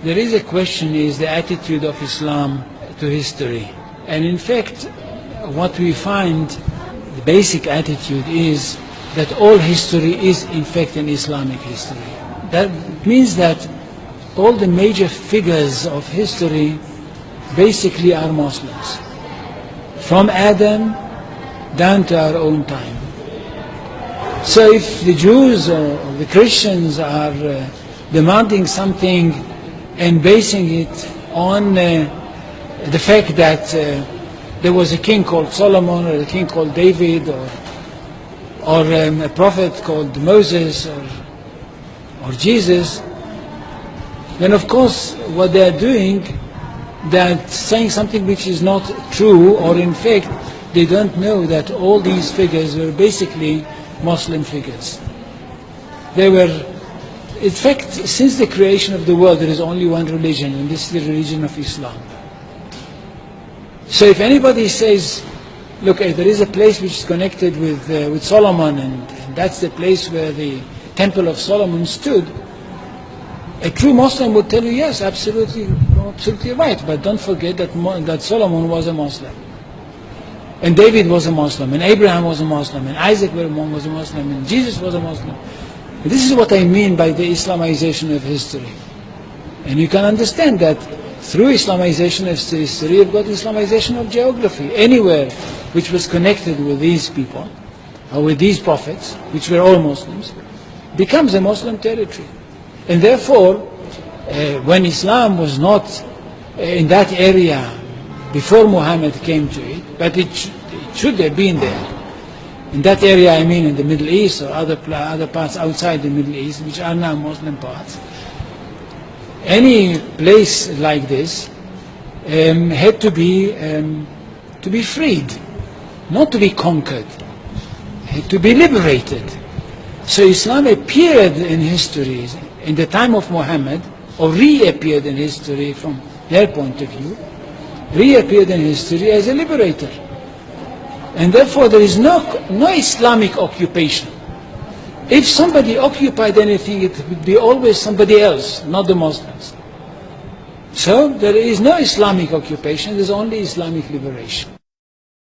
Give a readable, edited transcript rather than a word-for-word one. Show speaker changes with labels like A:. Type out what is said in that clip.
A: there is a question, is the attitude of Islam to history. And in fact, what we find, the basic attitude is that all history is in fact an Islamic history. That means that all the major figures of history basically are Muslims. From Adam down to our own time. So if the Jews or the Christians are demanding something and basing it on the fact that there was a king called Solomon, or a king called David, or a prophet called Moses, or Jesus, then of course what they are doing, they're saying something which is not true, or in fact they don't know that all these figures were basically Muslim figures. They were, in fact, since the creation of the world there is only one religion, and this is the religion of Islam. So if anybody says, look, there is a place which is connected with Solomon, and that's the place where the Temple of Solomon stood, a true Muslim would tell you, yes, absolutely right, but don't forget that Solomon was a Muslim, and David was a Muslim, and Abraham was a Muslim, and Isaac was a Muslim, and Jesus was a Muslim. And this is what I mean by the Islamization of history. And you can understand that through Islamization of history, you've got Islamization of geography. Anywhere which was connected with these people, or with these prophets, which were all Muslims, becomes a Muslim territory. And therefore, when Islam was not in that area before Muhammad came to it, but it should have been there. In that area, I mean in the Middle East or other parts outside the Middle East, which are now Muslim parts. Any place like this had to be freed, not to be conquered, had to be liberated. So Islam appeared in history in the time of Muhammad, or reappeared in history from their point of view, reappeared in history as a liberator. And therefore there is no Islamic occupation. If somebody occupied anything, it would be always somebody else, not the Muslims. So there is no Islamic occupation, there is only Islamic liberation.